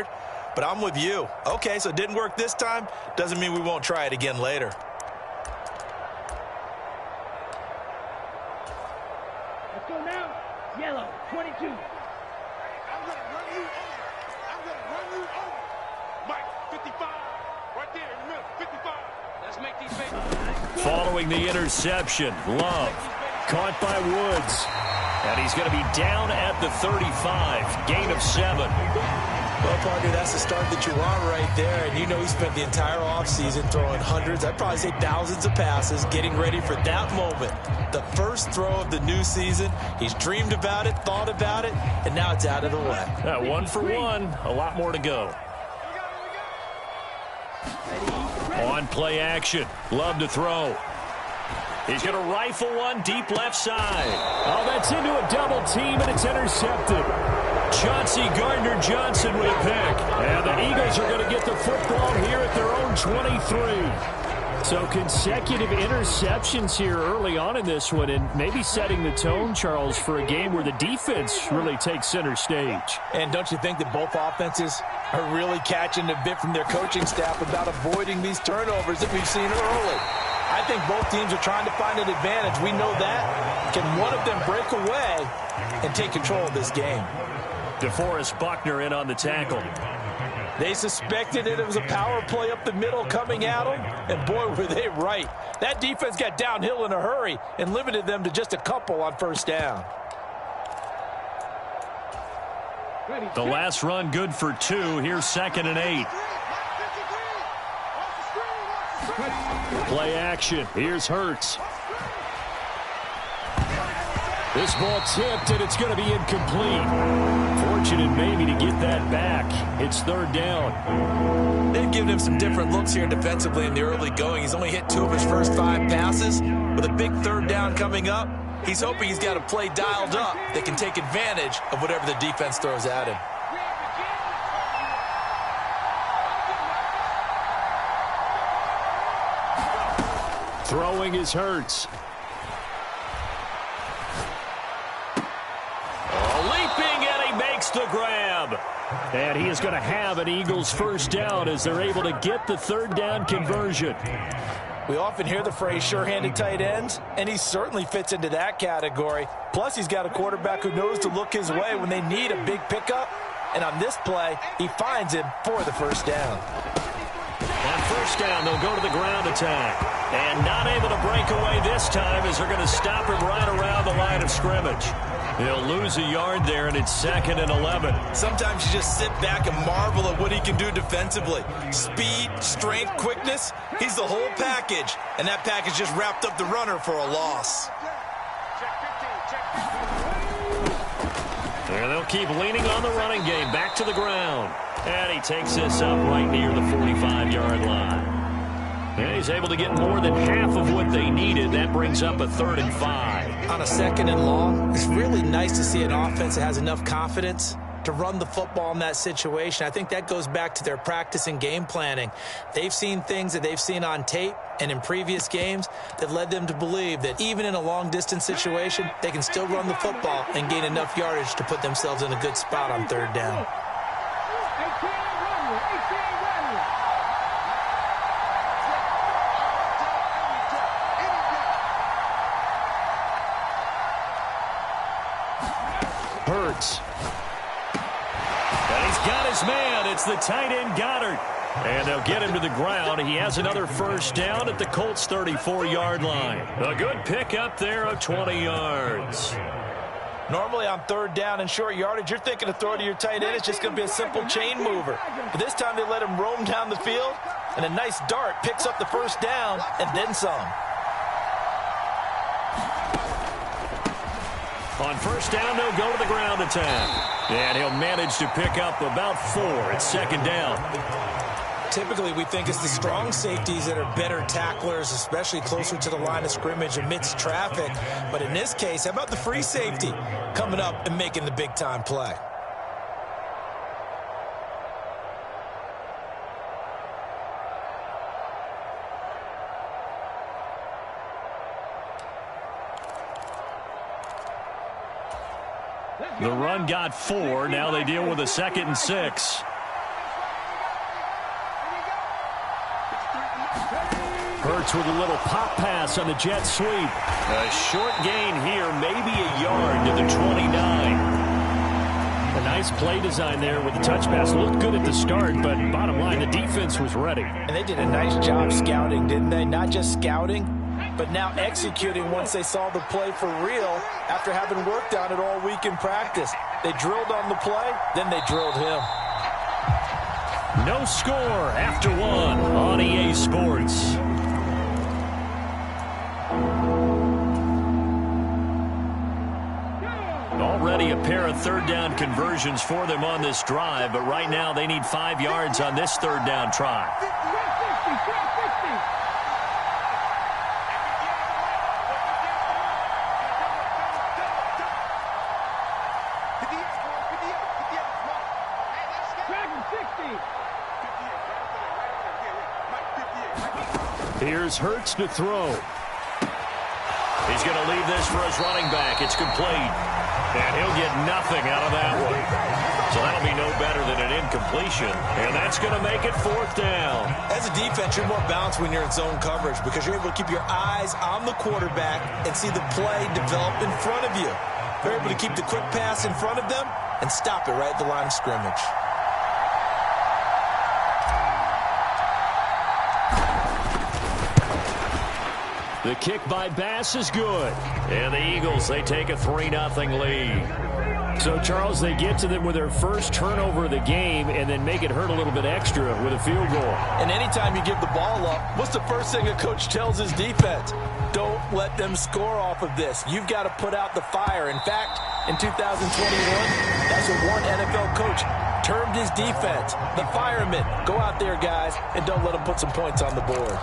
But I'm with you. Okay, so it didn't work this time. Doesn't mean we won't try it again later. Let's go now. Yellow, 22. I'm going to run you over. Mike, 55. Right there in the middle, 55. Let's make these babies. Following the interception, Love caught by Woods. And he's going to be down at the 35. Gain of 7. Well, partner, that's the start that you want right there. And you know he spent the entire offseason throwing hundreds, I'd probably say thousands of passes, getting ready for that moment. The first throw of the new season. He's dreamed about it, thought about it, and now it's out of the way. 1 for 1. A lot more to go. On play action. Love to throw. He's going to rifle one deep left side. Oh, that's into a double team, and it's intercepted. Chauncey Gardner-Johnson with a pick. And the Eagles are going to get the football here at their own 23. So consecutive interceptions here early on in this one, and maybe setting the tone, Charles, for a game where the defense really takes center stage. And don't you think that both offenses are really catching a bit from their coaching staff about avoiding these turnovers that we've seen early? I think both teams are trying to find an advantage. We know that. Can one of them break away and take control of this game? DeForest Buckner in on the tackle. They suspected that it was a power play up the middle coming at them, and boy, were they right. That defense got downhill in a hurry and limited them to just a couple on first down. The last run good for 2. Here's 2nd and 8. Play action. Here's Hurts. This ball tipped, and it's going to be incomplete. Fortunate maybe to get that back. It's 3rd down. They've given him some different looks here defensively in the early going. He's only hit 2 of his first 5 passes. With a big 3rd down coming up, he's hoping he's got a play dialed up that can take advantage of whatever the defense throws at him. Throwing is Hurts. Leaping, and he makes the grab. And he is going to have an Eagles first down as they're able to get the 3rd down conversion. We often hear the phrase sure-handed tight ends, and he certainly fits into that category. Plus, he's got a quarterback who knows to look his way when they need a big pickup. And on this play, he finds him for the first down. On first down, they'll go to the ground attack. And not able to break away this time as they're going to stop him right around the line of scrimmage. He'll lose a yard there, and it's 2nd and 11. Sometimes you just sit back and marvel at what he can do defensively. Speed, strength, quickness, he's the whole package. And that package just wrapped up the runner for a loss. And they'll keep leaning on the running game. Back to the ground. And he takes this up right near the 45-yard line. And he's able to get more than half of what they needed. That brings up a 3rd and 5. On a 2nd and long, it's really nice to see an offense that has enough confidence to run the football in that situation. I think that goes back to their practice and game planning. They've seen things that they've seen on tape and in previous games that led them to believe that even in a long-distance situation, they can still run the football and gain enough yardage to put themselves in a good spot on 3rd down. Hurts. And he's got his man. It's the tight end Goddard. And they'll get him to the ground. He has another first down at the Colts' 34-yard line. A good pickup there of 20 yards. Normally on 3rd down and short yardage, you're thinking to throw it to your tight end. It's just going to be a simple chain mover. But this time they let him roam down the field, and a nice dart picks up the first down and then some. On first down, they'll go to the ground attack. And he'll manage to pick up about 4. It's 2nd down. Typically, we think it's the strong safeties that are better tacklers, especially closer to the line of scrimmage amidst traffic. But in this case, how about the free safety coming up and making the big-time play? The run got 4. Now they deal with a 2nd and 6. Hurts with a little pop pass on the jet sweep. A short gain here, maybe a yard to the 29. A nice play design there with the touch pass. Looked good at the start, but bottom line, the defense was ready. And they did a nice job scouting, didn't they? Not just scouting, but now executing once they saw the play for real after having worked on it all week in practice. They drilled on the play, then they drilled him. No score after one on EA Sports. Already a pair of third down conversions for them on this drive, but right now they need 5 yards on this third down try. Here's Hurts to throw. He's going to leave this for his running back. It's complete. And he'll get nothing out of that one. So that'll be no better than an incompletion. And that's going to make it fourth down. As a defense, you're more balanced when you're in zone coverage because you're able to keep your eyes on the quarterback and see the play develop in front of you. You're able to keep the quick pass in front of them and stop it right at the line of scrimmage. The kick by Bass is good. And the Eagles, they take a 3-0 lead. So, Charles, they get to them with their first turnover of the game and then make it hurt a little bit extra with a field goal. And anytime you give the ball up, what's the first thing a coach tells his defense? Don't let them score off of this. You've got to put out the fire. In fact, in 2021, that's what one NFL coach termed his defense. The firemen. Go out there, guys, and don't let them put some points on the board.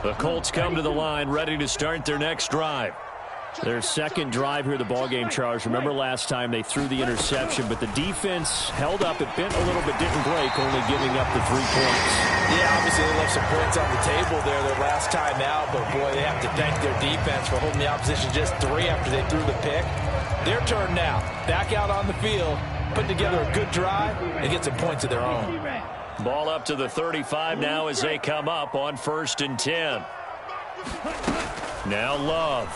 The Colts come to the line, ready to start their next drive. Their second drive here of the ballgame, Charles. Remember last time they threw the interception, but the defense held up. It bent a little bit, didn't break, only giving up the 3 points. Yeah, obviously they left some points on the table there their last time out, but boy, they have to thank their defense for holding the opposition just 3 after they threw the pick. Their turn now. Back out on the field, put together a good drive, and get some points of their own. Ball up to the 35 now as they come up on 1st and 10. Now Love.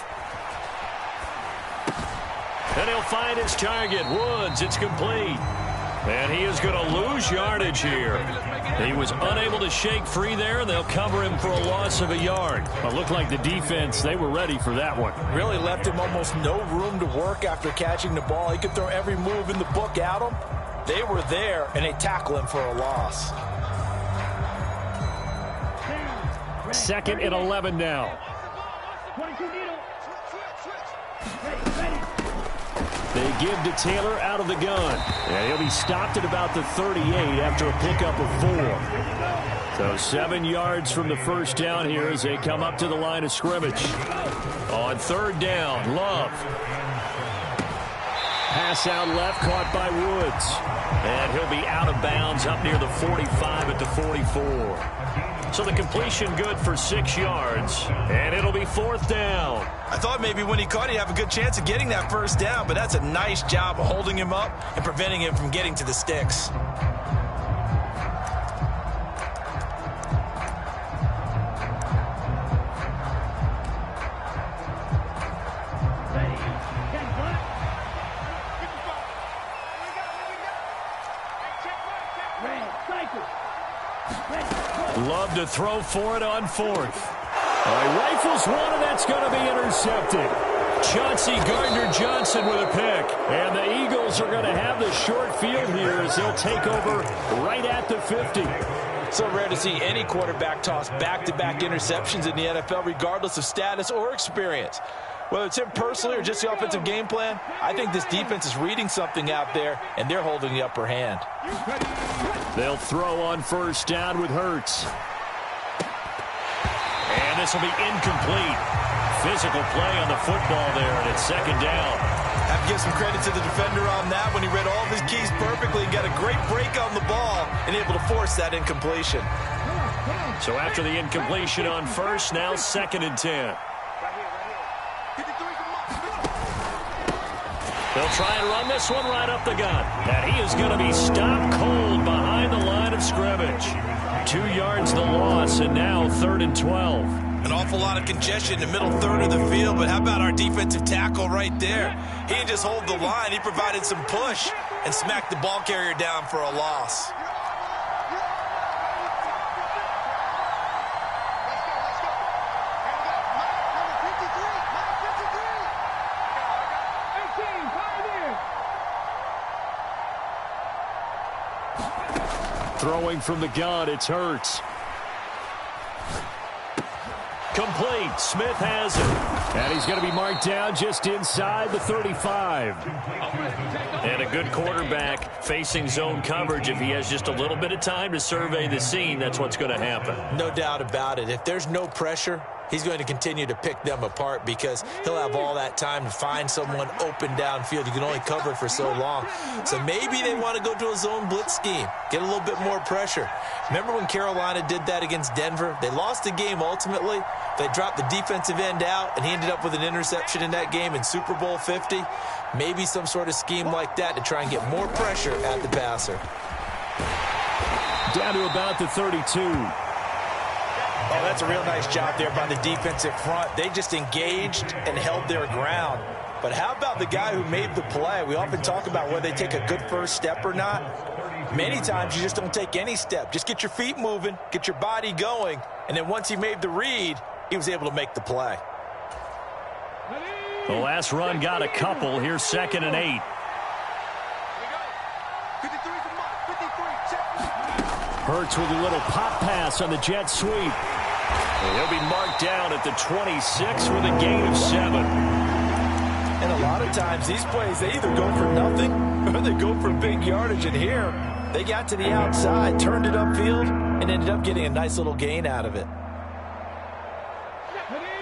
And he'll find his target, Woods. It's complete. And he is going to lose yardage here. He was unable to shake free there, and they'll cover him for a loss of a yard. It looked like the defense, they were ready for that one. Really left him almost no room to work after catching the ball. He could throw every move in the book at him. They were there, and they tackle him for a loss. 2nd and 11 now. They give to Taylor out of the gun. And he'll be stopped at about the 38 after a pickup of 4. So 7 yards from the first down here as they come up to the line of scrimmage. On 3rd down, Love. Pass out left, caught by Woods. And he'll be out of bounds up near the 45 at the 44. So the completion good for 6 yards. And it'll be 4th down. I thought maybe when he caught it, he'd have a good chance of getting that first down, but that's a nice job of holding him up and preventing him from getting to the sticks. Love to throw for it on 4th. Rifles one, and that's going to be intercepted. Chauncey Gardner-Johnson with a pick. And the Eagles are going to have the short field here as they'll take over right at the 50. So rare to see any quarterback toss back-to-back interceptions in the NFL, regardless of status or experience. Whether it's him personally or just the offensive game plan, I think this defense is reading something out there, and they're holding the upper hand. They'll throw on 1st down with Hurts. And this will be incomplete. Physical play on the football there, and it's 2nd down. Have to give some credit to the defender on that when he read all of his keys perfectly and got a great break on the ball and able to force that incompletion. So after the incompletion on 1st, now 2nd and 10. They'll try and run this one right up the gut. And he is going to be stopped cold behind the line of scrimmage. 2 yards the loss, and now 3rd and 12. An awful lot of congestion in the middle third of the field, but how about our defensive tackle right there? He didn't just hold the line. He provided some push and smacked the ball carrier down for a loss. Throwing from the gun, it's Hurts. Complete. Smith has it. And he's going to be marked down just inside the 35. And a good quarterback facing zone coverage. If he has just a little bit of time to survey the scene, that's what's going to happen. No doubt about it. If there's no pressure, he's going to continue to pick them apart because he'll have all that time to find someone open downfield. You can only cover for so long. So maybe they want to go to a zone blitz scheme, get a little bit more pressure. Remember when Carolina did that against Denver? They lost the game ultimately. They dropped the defensive end out, and he ended up with an interception in that game in Super Bowl 50. Maybe some sort of scheme like that to try and get more pressure at the passer. Down to about the 32. Oh, that's a real nice job there by the defensive front. They just engaged and held their ground. But how about the guy who made the play? We often talk about whether they take a good first step or not. Many times you just don't take any step. Just get your feet moving, get your body going, and then once he made the read, he was able to make the play. The last run got a couple. Here's 2nd and 8. Hurts with a little pop pass on the jet sweep. And he'll be marked down at the 26 with a gain of 7. And a lot of times these plays, they either go for nothing or they go for big yardage. And here, they got to the outside, turned it upfield, and ended up getting a nice little gain out of it.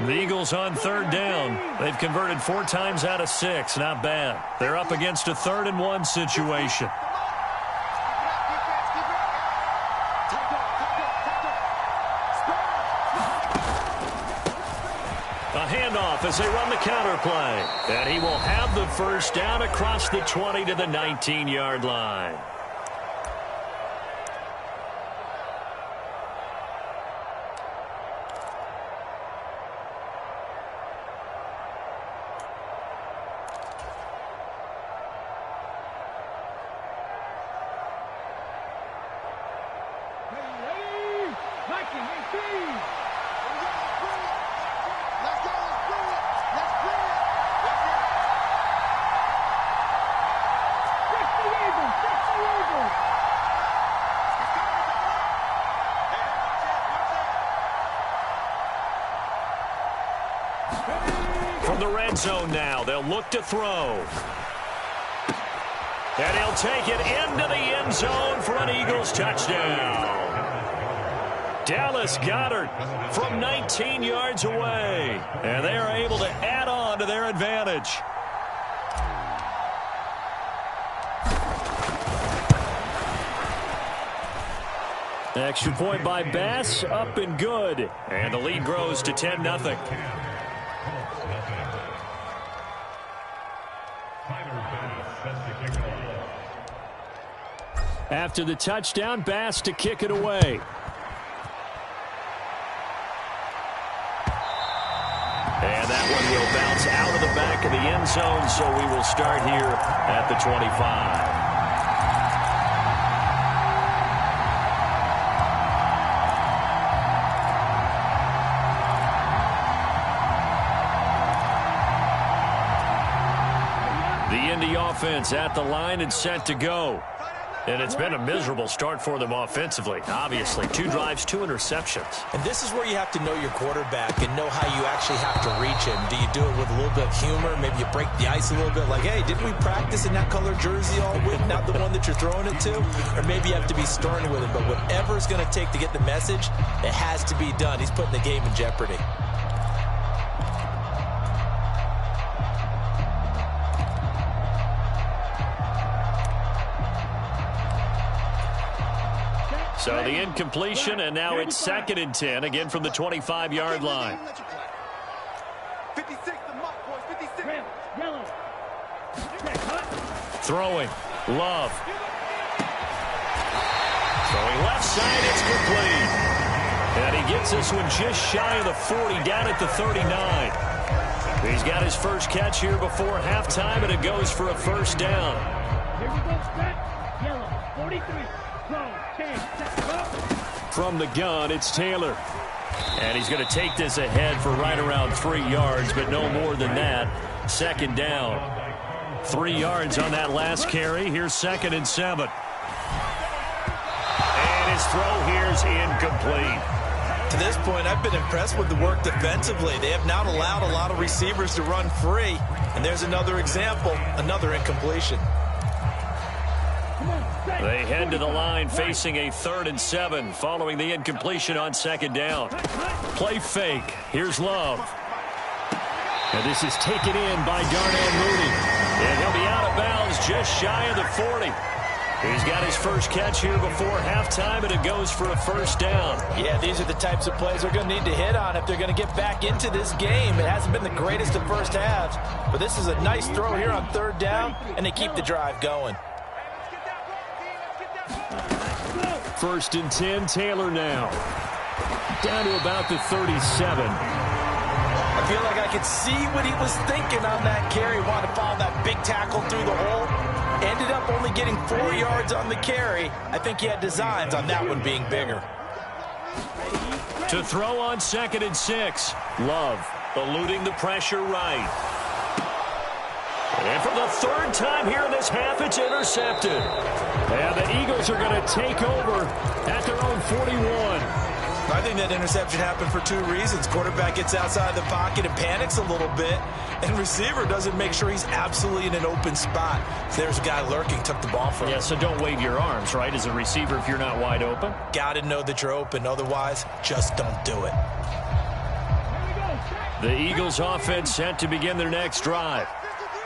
The Eagles on 3rd down. They've converted 4 times out of 6. Not bad. They're up against a 3rd and 1 situation. A handoff as they run the counter play. And he will have the first down across the 20 to the 19-yard line. From the red zone now, they'll look to throw. And he'll take it into the end zone for an Eagles touchdown. Dallas Goedert from 19 yards away. And they are able to add on to their advantage. Extra point by Bass, up and good. And the lead grows to 10-0. After the touchdown, Bass to kick it away. And that one will bounce out of the back of the end zone, so we will start here at the 25. The Indy offense at the line and set to go. And it's been a miserable start for them offensively. Obviously, 2 drives, 2 interceptions. And this is where you have to know your quarterback and know how you actually have to reach him. Do you do it with a little bit of humor? Maybe you break the ice a little bit like, hey, didn't we practice in that color jersey all week, not the one that you're throwing it to? Or maybe you have to be stern with him. But whatever it's going to take to get the message, it has to be done. He's putting the game in jeopardy. So the incompletion, and now it's 2nd and 10, again from the 25-yard line. 56, the mark, boys, 56. Yellow. Throwing. Love. Throwing left side. It's complete. And he gets this one just shy of the 40, down at the 39. He's got his first catch here before halftime, and it goes for a first down. Here we go, set. Yellow, 43. Throw, 10, set, go. From the gun, it's Taylor. And he's going to take this ahead for right around 3 yards, but no more than that. Second down. 3 yards on that last carry. Here's 2nd and 7. And his throw here's incomplete. To this point, I've been impressed with the work defensively. They have not allowed a lot of receivers to run free. And there's another example, another incompletion. They head to the line facing a 3rd and 7 following the incompletion on 2nd down. Play fake. Here's Love. And this is taken in by Darnell Mooney. And he'll be out of bounds just shy of the 40. He's got his first catch here before halftime, and it goes for a first down. Yeah, these are the types of plays they're going to need to hit on if they're going to get back into this game. It hasn't been the greatest of first halves, but this is a nice throw here on 3rd down, and they keep the drive going. 1st and 10, Taylor now. Down to about the 37. I feel like I could see what he was thinking on that carry. Wanted to follow that big tackle through the hole. Ended up only getting 4 yards on the carry. I think he had designs on that one being bigger. To throw on 2nd and 6. Love eluding the pressure right. And for the 3rd time here in this half, it's intercepted. And the Eagles are going to take over at their own 41. I think that interception happened for 2 reasons. Quarterback gets outside the pocket and panics a little bit, and receiver doesn't make sure he's absolutely in an open spot. So there's a guy lurking, took the ball from him. Yeah, so don't wave your arms, right, as a receiver if you're not wide open. Got to know that you're open. Otherwise, just don't do it. The Eagles offense set to begin their next drive.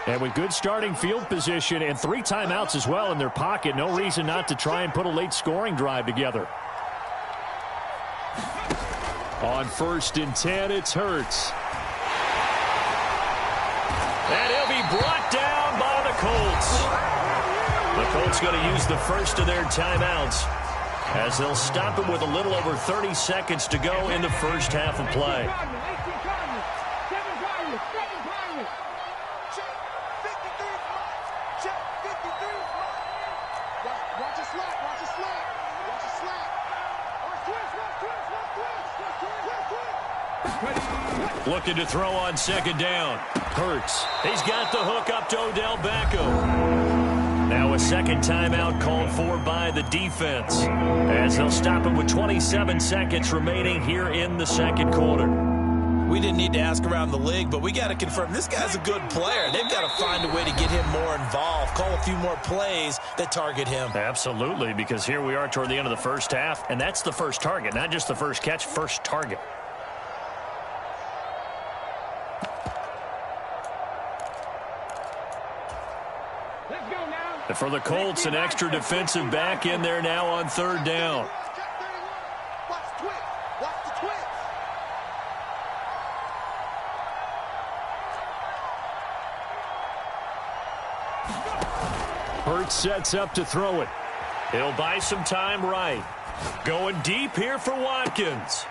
And with good starting field position and 3 timeouts as well in their pocket, no reason not to try and put a late scoring drive together. On 1st and 10, it's Hurts. And he'll be brought down by the Colts. The Colts going to use the first of their timeouts as they'll stop him with a little over 30 seconds to go in the first half of play. Looking to throw on 2nd down. Hurts. He's got the hook up to Odell Beckham. Now a second timeout called for by the defense, as they'll stop him with 27 seconds remaining here in the 2nd quarter. We didn't need to ask around the league, but we got to confirm this guy's a good player. They've got to find a way to get him more involved, call a few more plays that target him. Absolutely, because here we are toward the end of the first half, and that's the first target, not just the first catch, first target. And for the Colts, an extra defensive back in there now on 3rd down. Hurts sets up to throw it. He'll buy some time right. Going deep here for Watkins.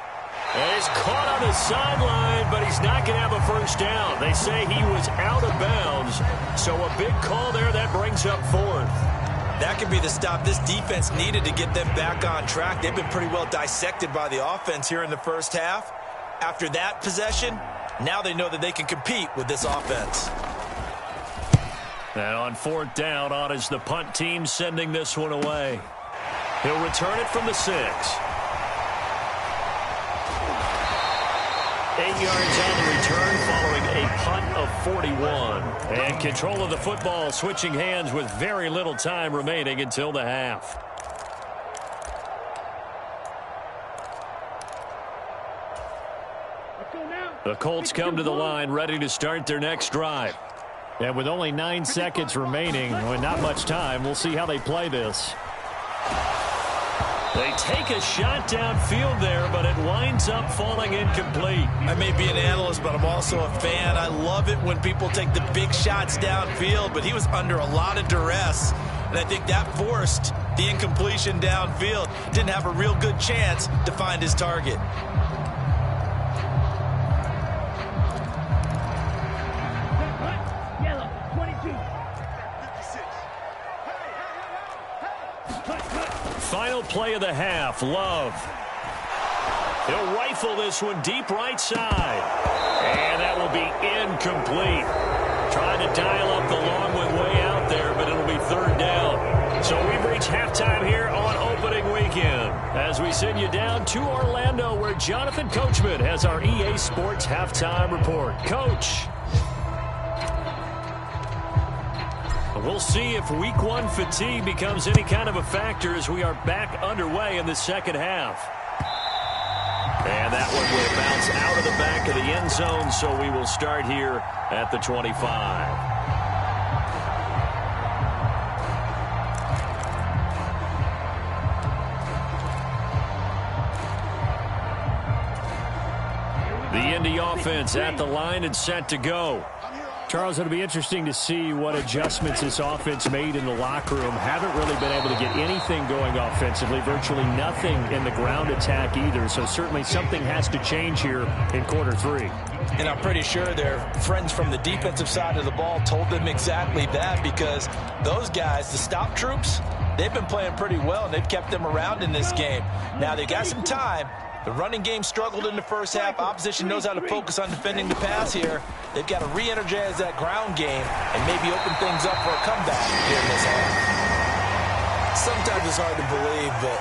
And he's caught on the sideline, but he's not going to have a first down. They say he was out of bounds, so a big call there that brings up 4th. That could be the stop this defense needed to get them back on track. They've been pretty well dissected by the offense here in the first half. After that possession, now they know that they can compete with this offense. And on 4th down, on is the punt team sending this one away. He'll return it from the 6. 8 yards on the return following a punt of 41. And control of the football switching hands with very little time remaining until the half. The Colts come to the line ready to start their next drive. And with only 9 seconds remaining, with not much time, we'll see how they play this. They take a shot downfield there, but it winds up falling incomplete. I may be an analyst, but I'm also a fan. I love it when people take the big shots downfield, but he was under a lot of duress, and I think that forced the incompletion downfield. Didn't have a real good chance to find his target. Yellow, 22. Final play of the half, Love. He'll rifle this one deep right side. And that will be incomplete. Trying to dial up the long one way out there, but it'll be third down. So we've reached halftime here on opening weekend. As we send you down to Orlando, where Jonathan Coachman has our EA Sports halftime report. Coach. We'll see if week one fatigue becomes any kind of a factor as we are back underway in the second half. And that one will bounce out of the back of the end zone, so we will start here at the 25. The Indy offense at the line and set to go. Charles, it'll be interesting to see what adjustments this offense made in the locker room. Haven't really been able to get anything going offensively, virtually nothing in the ground attack either. So certainly something has to change here in quarter three. And I'm pretty sure their friends from the defensive side of the ball told them exactly that, because those guys, the stop troops, they've been playing pretty well, and they've kept them around in this game. Now they got some time. The running game struggled in the first half. Opposition knows how to focus on defending the pass here. They've got to re-energize that ground game and maybe open things up for a comeback here in this half. Sometimes it's hard to believe, but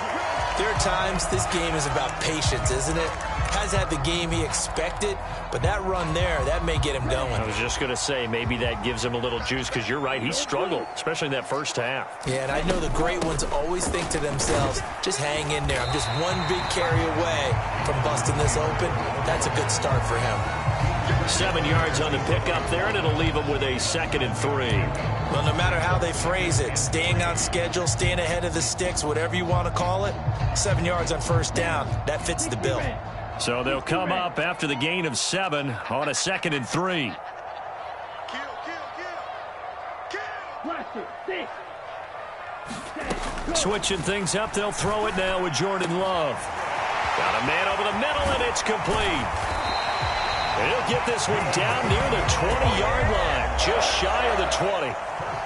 there are times this game is about patience, isn't it? Has had the game he expected, but that run there, that may get him going. I was just going to say, maybe that gives him a little juice, because you're right, he struggled, especially in that first half. Yeah, and I know the great ones always think to themselves, just hang in there. I'm just one big carry away from busting this open. That's a good start for him. 7 yards on the pickup there, and it'll leave him with a 2nd and 3. Well, no matter how they phrase it, staying on schedule, staying ahead of the sticks, whatever you want to call it, 7 yards on first down, that fits the bill. So they'll come up after the gain of 7 on a 2nd and 3. Switching things up, they'll throw it now with Jordan Love. Got a man over the middle, and it's complete. He'll get this one down near the 20-yard line, just shy of the 20.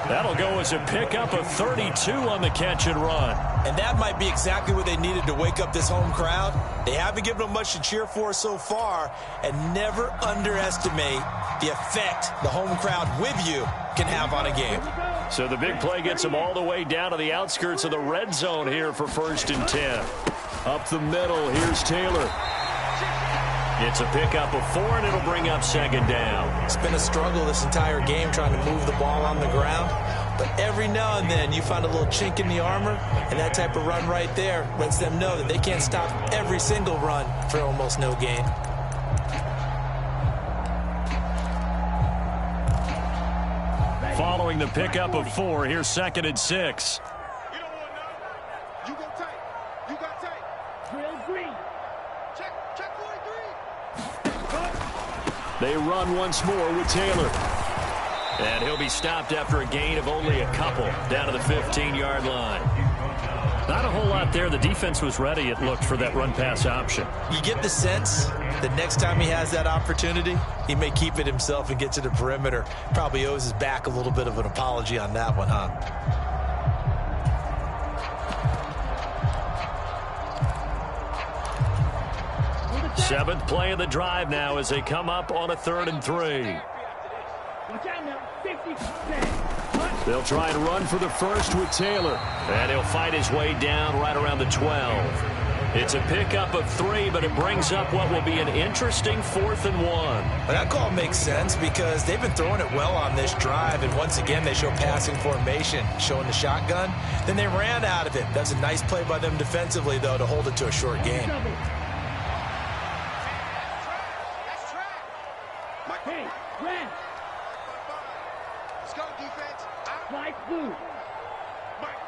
That'll go as a pickup of 32 on the catch and run. And that might be exactly what they needed to wake up this home crowd. They haven't given them much to cheer for so far, and never underestimate the effect the home crowd with you can have on a game. So the big play gets them all the way down to the outskirts of the red zone here for 1st and 10. Up the middle, here's Taylor. It's a pickup of 4, and it'll bring up 2nd down. It's been a struggle this entire game trying to move the ball on the ground. But every now and then you find a little chink in the armor, and that type of run right there lets them know that they can't stop every single run for almost no gain. Following the pickup of 4, here's 2nd and 6. You don't want none. You go tight. You got tight. Drill green. Check 43. They run once more with Taylor. And he'll be stopped after a gain of only a couple down to the 15-yard line. Not a whole lot there. The defense was ready, it looked, for that run-pass option. You get the sense that next time he has that opportunity, he may keep it himself and get to the perimeter. Probably owes his back a little bit of an apology on that one, huh? Seventh play of the drive now as they come up on a 3rd and 3. Watch out now. 50%. They'll try and run for the first with Taylor. And he'll fight his way down right around the 12. It's a pickup of 3, but it brings up what will be an interesting 4th and 1. Well, that call makes sense because they've been throwing it well on this drive, and once again they show passing formation, showing the shotgun. Then they ran out of it. That's a nice play by them defensively, though, to hold it to a short game. Hey, red. Let's go, defense. Fly blue. Mike.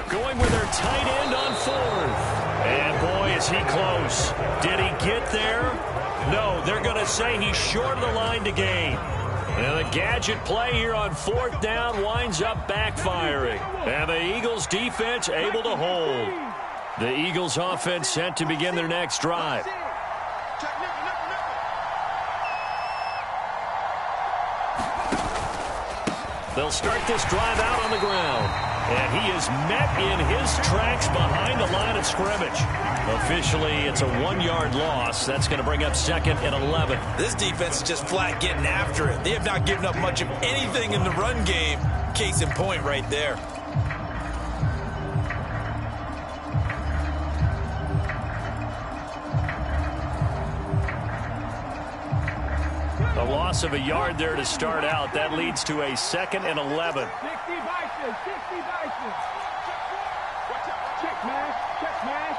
Cut. going with their tight end on fourth. And, boy, is he close. Did he get there? No, they're going to say he's short of the line to gain. And the gadget play here on fourth down winds up backfiring. And the Eagles defense able to hold. The Eagles offense set to begin their next drive. They'll start this drive out on the ground. And he is met in his tracks behind the line of scrimmage. Officially, it's a 1-yard loss. That's going to bring up 2nd and 11. This defense is just flat getting after it. They have not given up much of anything in the run game. Case in point right there. A loss of a yard there to start out. That leads to a 2nd and 11. 60 Bison, 60 Bison. Check mash, check mash.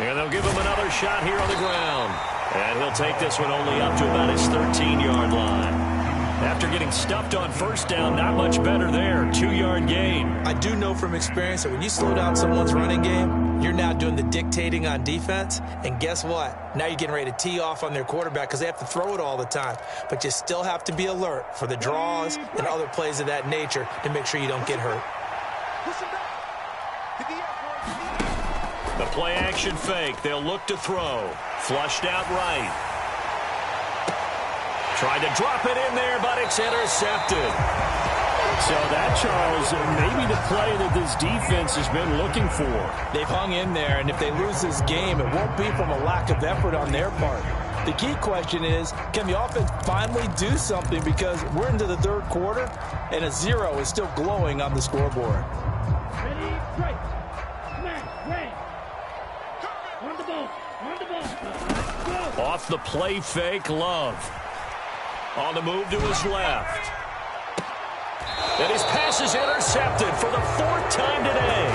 And they'll give him another shot here on the ground. And he'll take this one only up to about his 13-yard line. After getting stuffed on first down, not much better there. 2-yard gain. I do know from experience that when you slow down someone's running game, you're now doing the dictating on defense. And guess what? Now you're getting ready to tee off on their quarterback because they have to throw it all the time. But you still have to be alert for the draws and other plays of that nature to make sure you don't get hurt. The play action fake. They'll look to throw. Flushed out right. Tried to drop it in there, but it's intercepted. So that, Charles, maybe the play that this defense has been looking for. They've hung in there, and if they lose this game, it won't be from a lack of effort on their part. The key question is, can the offense finally do something? Because we're into the third quarter, and a 0 is still glowing on the scoreboard. Ready, straight. Smash, red. On the ball, on the ball. Go. Off the play fake, Love. On the move to his left. And his pass is intercepted for the 4th time today.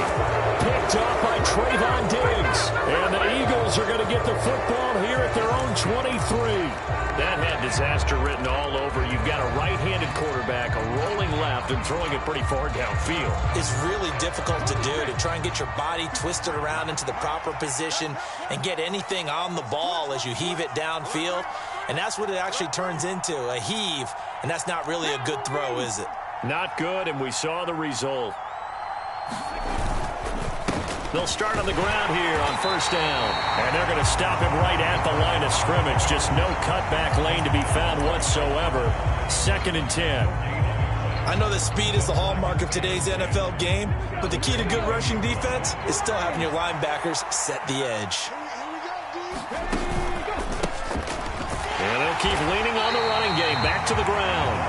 Picked off by Trayvon Diggs. And the Eagles are going to get the football here at their own 23. That had disaster written all over. You've got a right-handed quarterback, a rolling left, and throwing it pretty far downfield. It's really difficult to do, to try and get your body twisted around into the proper position and get anything on the ball as you heave it downfield. And that's what it actually turns into, a heave. And that's not really a good throw, is it? Not good, and we saw the result. They'll start on the ground here on first down. And they're going to stop him right at the line of scrimmage. Just no cutback lane to be found whatsoever. 2nd and 10. I know that speed is the hallmark of today's NFL game, but the key to good rushing defense is still having your linebackers set the edge. And they'll keep leaning on the running game. Back to the ground.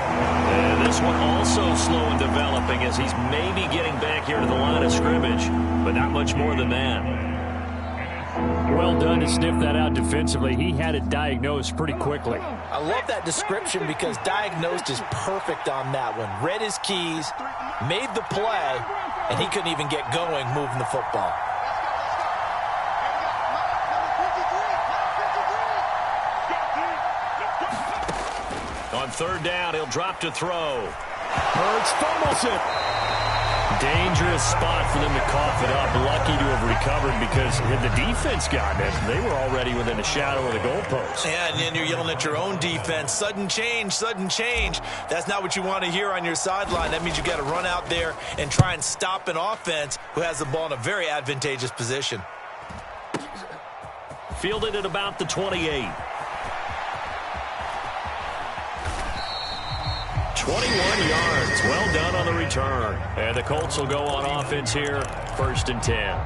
And this one also slow in developing as he's maybe getting back here to the line of scrimmage, but not much more than that. Well done to sniff that out defensively. He had it diagnosed pretty quickly. I love that description because diagnosed is perfect on that one. Read his keys, made the play, and he couldn't even get going moving the football. On third down, he'll drop to throw. Hurts fumbles it. Dangerous spot for them to cough it up. Lucky to have recovered because had the defense gotten it, they were already within a shadow of the goalpost. Yeah, and then you're yelling at your own defense. Sudden change, sudden change. That's not what you want to hear on your sideline. That means you got to run out there and try and stop an offense who has the ball in a very advantageous position. Fielded at about the 28. 21 yards. Well done on the return. And the Colts will go on offense here. 1st and 10.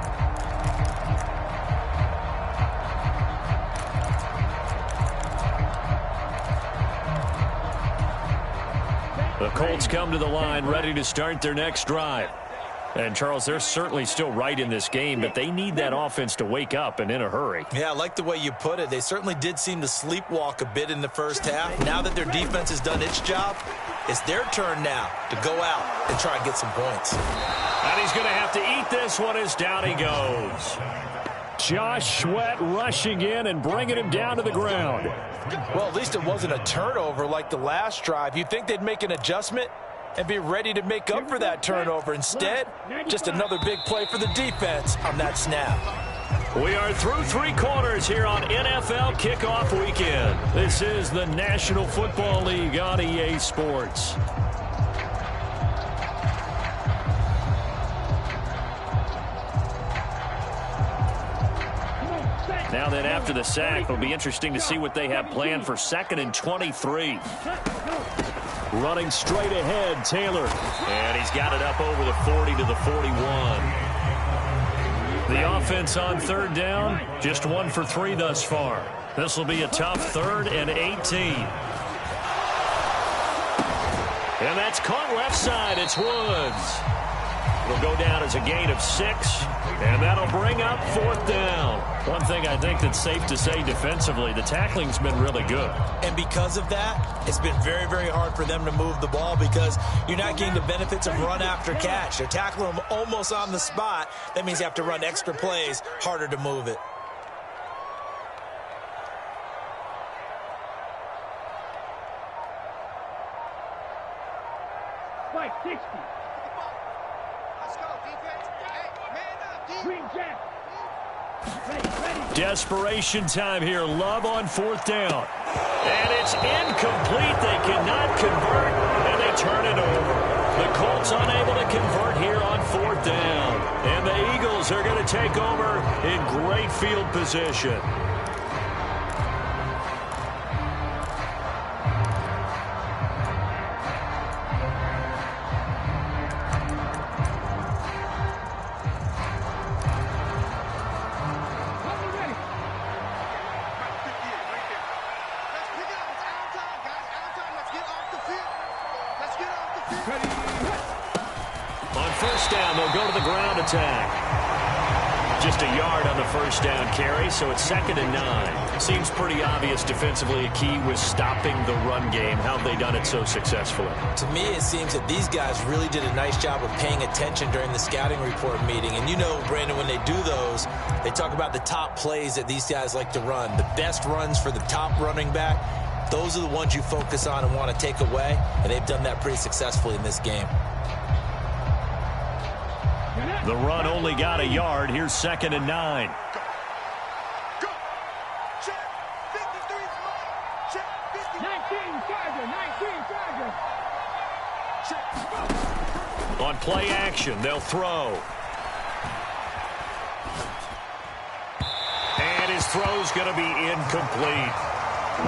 The Colts come to the line ready to start their next drive. And, Charles, they're certainly still right in this game, but they need that offense to wake up and in a hurry. Yeah, I like the way you put it. They certainly did seem to sleepwalk a bit in the first half. Now that their defense has done its job, it's their turn now to go out and try and get some points. And he's going to have to eat this one as down he goes. Josh Sweat rushing in and bringing him down to the ground. Well, at least it wasn't a turnover like the last drive. You'd think they'd make an adjustment and be ready to make up for that turnover. Instead, just another big play for the defense on that snap. We are through 3 quarters here on NFL Kickoff Weekend. This is the National Football League on EA Sports. Now then, after the sack, it'll be interesting to see what they have planned for 2nd and 23. Running straight ahead, Taylor. And he's got it up over the 40 to the 41. The offense on 3rd down, just 1 for 3 thus far. This will be a tough 3rd and 18. And that's caught left side. It's Woods. It'll go down as a gain of 6, and that'll bring up 4th down. One thing I think that's safe to say defensively, the tackling's been really good. And because of that, it's been very, very hard for them to move the ball because you're not getting the benefits of run after catch. They're tackling them almost on the spot. That means you have to run extra plays, harder to move it. Spike 60. Let's go, defense. Hey, man up, defense. Green Jack. Ready. Desperation time here. Love on 4th down. And it's incomplete. They cannot convert, and they turn it over. The Colts unable to convert here on 4th down. And the Eagles are going to take over in great field position. Just a yard on the 1st down carry, so it's 2nd and 9. Seems pretty obvious defensively a key was stopping the run game. How have they done it so successfully? To me, it seems that these guys really did a nice job of paying attention during the scouting report meeting. And you know, Brandon, when they do those, they talk about the top plays that these guys like to run. The best runs for the top running back, those are the ones you focus on and want to take away. And they've done that pretty successfully in this game. The run only got a yard. Here's 2nd and 9. Go. Check. 53 small. Check. 19 Charger. Check. On play action, they'll throw. And his throw's going to be incomplete.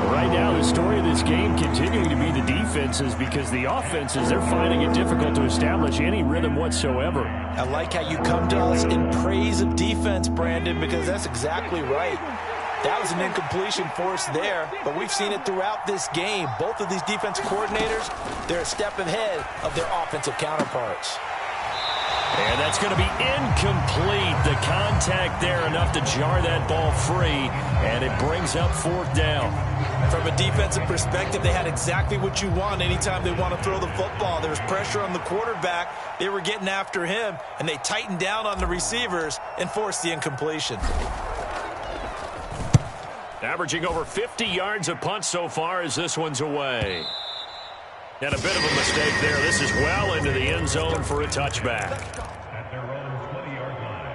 Right now, the story of this game continuing to be the defenses because the offenses, they're finding it difficult to establish any rhythm whatsoever. I like how you come to us in praise of defense, Brandon, because that's exactly right. That was an incompletion force there, but we've seen it throughout this game. Both of these defense coordinators, they're a step ahead of their offensive counterparts. And that's going to be incomplete. The contact there enough to jar that ball free, and it brings up 4th down. From a defensive perspective, they had exactly what you want anytime they want to throw the football. There was pressure on the quarterback. They were getting after him, and they tightened down on the receivers and forced the incompletion. Averaging over 50 yards a punt so far as this one's away. And a bit of a mistake there. This is well into the end zone for a touchback. At their own 20-yard line.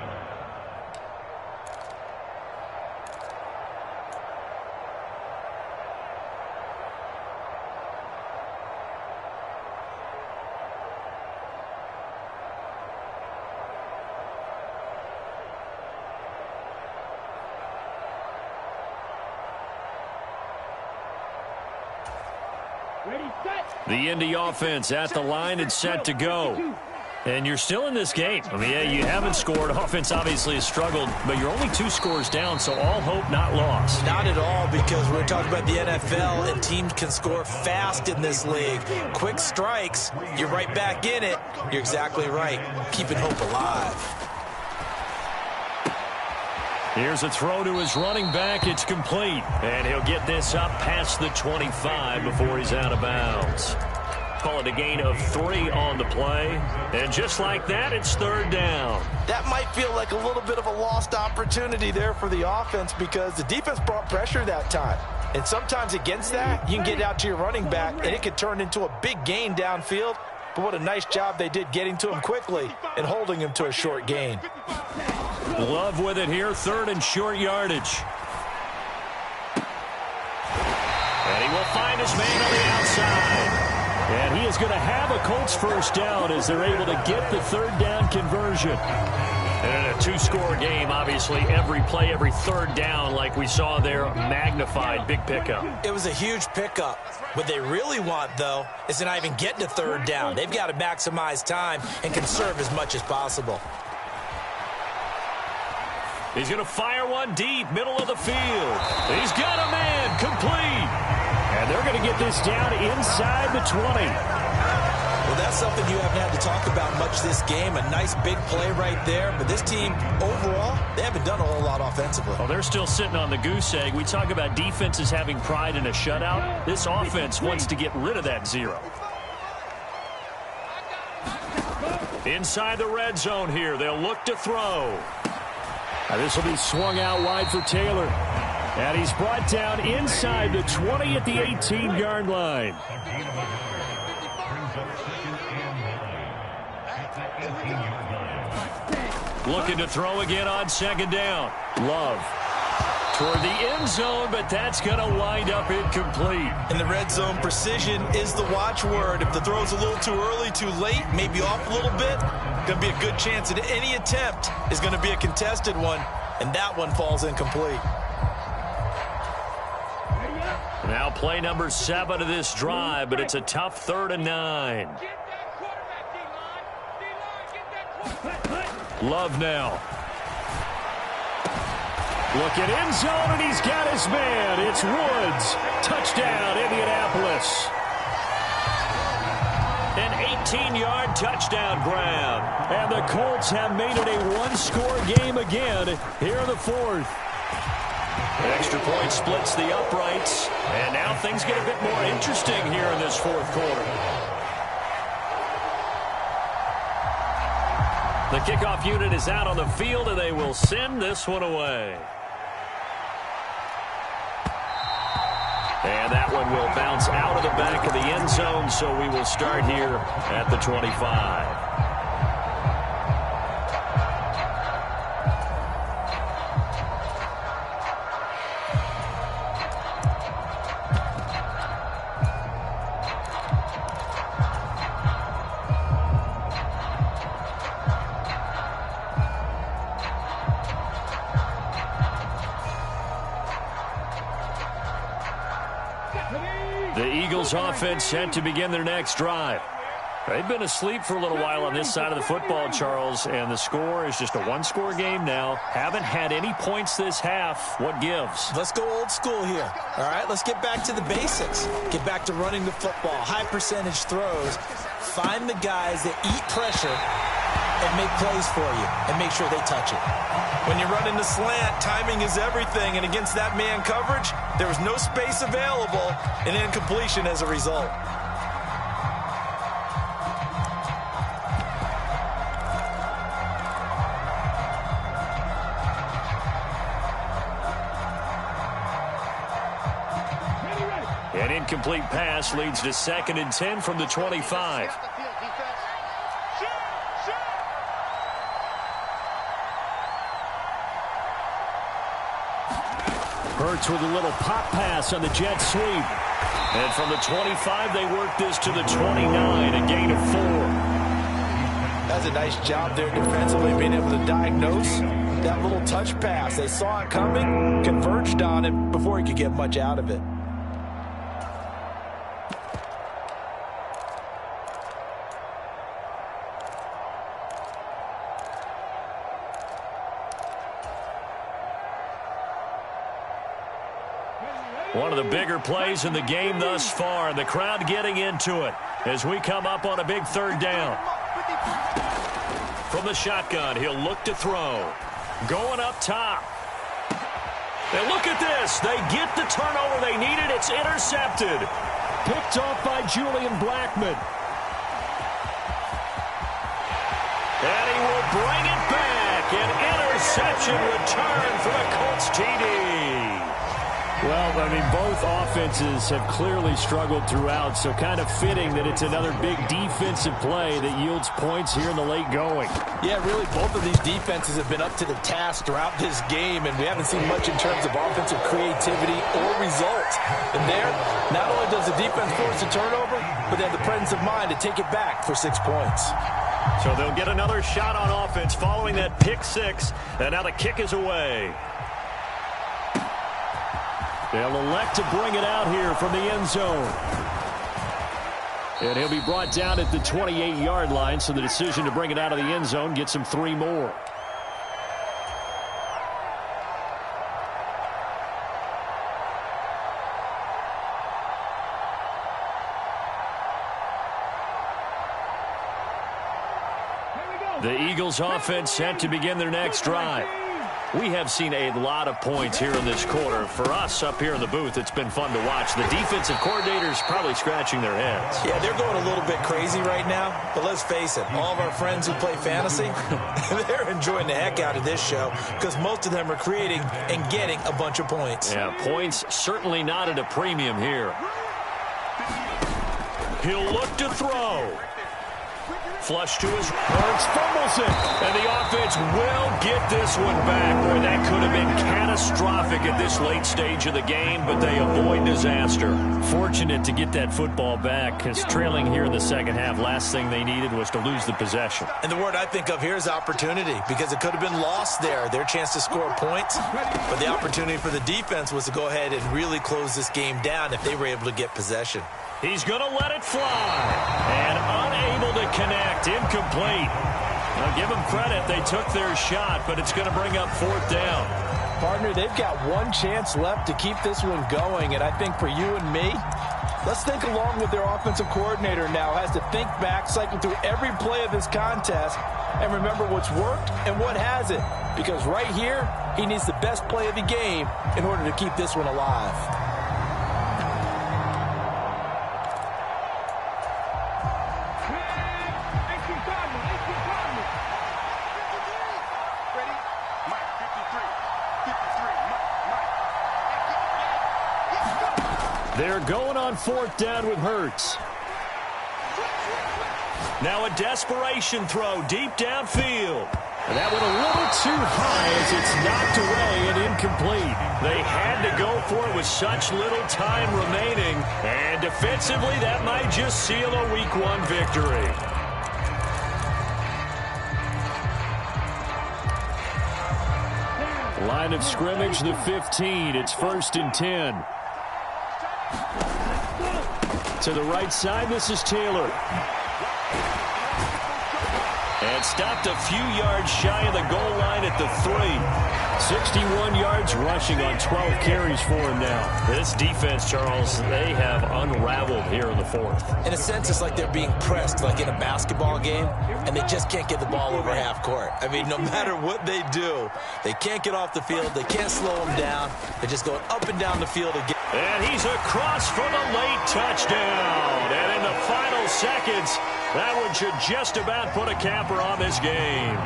The Indy offense at the line and set to go. And you're still in this game. I mean, yeah, you haven't scored. Offense obviously has struggled, but you're only 2 scores down, so all hope not lost. Not at all, because we're talking about the NFL, and teams can score fast in this league. Quick strikes, you're right back in it. You're exactly right. Keeping hope alive. Here's a throw to his running back. It's complete. And he'll get this up past the 25 before he's out of bounds. Call it a gain of 3 on the play. And just like that, it's third down. That might feel like a little bit of a lost opportunity there for the offense because the defense brought pressure that time. And sometimes against that, you can get out to your running back, and it could turn into a big gain downfield. But what a nice job they did getting to him quickly and holding him to a short gain. Love with it here, third and short yardage. And he will find his man on the outside. And he is going to have a Colts first down as they're able to get the third down conversion. And in a two-score game, obviously, every play, every third down, like we saw there, magnified, big pickup. It was a huge pickup. What they really want, though, is to not even get to third down. They've got to maximize time and conserve as much as possible. He's going to fire one deep, middle of the field. He's got a man, complete. And they're going to get this down inside the 20. Well, that's something you haven't had to talk about much this game. A nice big play right there. But this team, overall, they haven't done a whole lot offensively. Well, they're still sitting on the goose egg. We talk about defenses having pride in a shutout. This offense wants to get rid of that 0. Inside the red zone here. They'll look to throw. Now this will be swung out wide for Taylor. And he's brought down inside the 20 at the 18-yard line. Looking to throw again on second down. Love toward the end zone, but that's going to wind up incomplete. In the red zone, precision is the watchword. If the throw's a little too early, too late, maybe off a little bit, going to be a good chance that any attempt is going to be a contested one, and that one falls incomplete. Now play number 7 of this drive, but it's a tough 3rd and 9. Love now. Looking end zone, and he's got his man. It's Woods. Touchdown, Indianapolis. An 18-yard touchdown grab. And the Colts have made it a one-score game again here in the 4th. Extra point splits the uprights, and now things get a bit more interesting here in this 4th quarter. The kickoff unit is out on the field, and they will send this one away. And that one will bounce out of the back of the end zone, so we will start here at the 25. Offense set to begin their next drive. They've been asleep for a little while on this side of the football, Charles, and the score is just a one-score game now. Haven't had any points this half. What gives? Let's go old school here. All right, let's get back to the basics. Get back to running the football, high percentage throws. Find the guys that eat pressure and make plays for you and make sure they touch it. When you're running the slant, timing is everything, and against that man coverage, there was no space available and incompletion as a result. An incomplete pass leads to 2nd and 10 from the 25. Hurts with a little pop pass on the jet sweep. And from the 25, they work this to the 29, a gain of 4. That's a nice job there defensively, being able to diagnose that little touch pass. They saw it coming, converged on it before he could get much out of it. One of the bigger plays in the game thus far, and the crowd getting into it as we come up on a big 3rd down. From the shotgun, he'll look to throw. Going up top. And look at this. They get the turnover they needed. It's intercepted. Picked off by Julian Blackmon. And he will bring it back. An interception return for the Colts TD. Well, I mean, both offenses have clearly struggled throughout, so kind of fitting that it's another big defensive play that yields points here in the late going. Yeah, really, both of these defenses have been up to the task throughout this game, and we haven't seen much in terms of offensive creativity or results. And there, not only does the defense force a turnover, but they have the presence of mind to take it back for 6 points. So they'll get another shot on offense following that pick six, and now the kick is away. They'll elect to bring it out here from the end zone. And he'll be brought down at the 28-yard line, so the decision to bring it out of the end zone gets him 3 more. The Eagles offense set to begin their next drive. We have seen a lot of points here in this quarter. For us up here in the booth, it's been fun to watch. The defensive coordinators probably scratching their heads. Yeah, they're going a little bit crazy right now. But let's face it, all of our friends who play fantasy, they're enjoying the heck out of this show because most of them are creating and getting a bunch of points. Yeah, points certainly not at a premium here. He'll look to throw. Flush to his Hurts fumbles it. And the offense will get this one back. Boy, that could have been catastrophic at this late stage of the game, but they avoid disaster. Fortunate to get that football back, because trailing here in the second half, last thing they needed was to lose the possession. And the word I think of here is opportunity, because it could have been lost there, their chance to score points. But the opportunity for the defense was to go ahead and really close this game down if they were able to get possession. He's going to let it fly. And unable to connect. Incomplete. Now, give them credit. They took their shot, but it's going to bring up 4th down. Partner, they've got one chance left to keep this one going. And I think for you and me, let's think along with their offensive coordinator now. Has to think back, cycle through every play of this contest, and remember what's worked and what hasn't. Because right here, he needs the best play of the game in order to keep this one alive. They're going on 4th down with Hurts. Now a desperation throw deep downfield. And that went a little too high as it's knocked away and incomplete. They had to go for it with such little time remaining. And defensively, that might just seal a Week 1 victory. Line of scrimmage, the 15. It's 1st and 10. To the right side, this is Taylor. And stopped a few yards shy of the goal line at the 3. 61 yards rushing on 12 carries for him now. This defense, Charles, they have unraveled here in the 4th. In a sense, it's like they're being pressed like in a basketball game, and they just can't get the ball over half court. I mean, no matter what they do, they can't get off the field. They can't slow them down. They're just going up and down the field again. And he's across for the late touchdown. And in the final seconds, that one should just about put a capper on this game.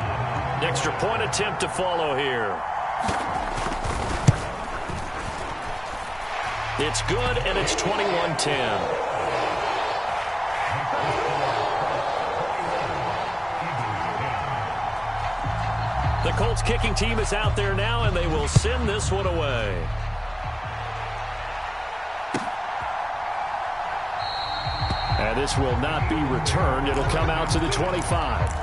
Extra point attempt to follow here. It's good, and it's 21-10. The Colts kicking team is out there now, and they will send this one away. And this will not be returned. It'll come out to the 25.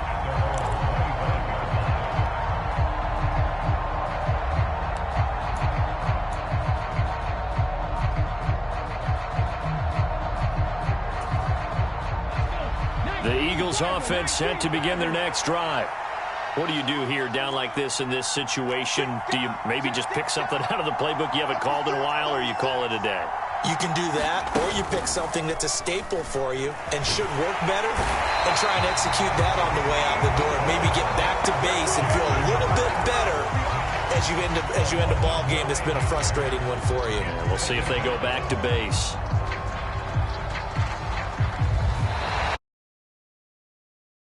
The Eagles offense set to begin their next drive. What do you do here down like this in this situation? Do you maybe just pick something out of the playbook you haven't called in a while, or you call it a day? You can do that, or you pick something that's a staple for you and should work better and try and execute that on the way out the door. Maybe get back to base and feel a little bit better as you end a ball game that's been a frustrating one for you. Yeah, we'll see if they go back to base.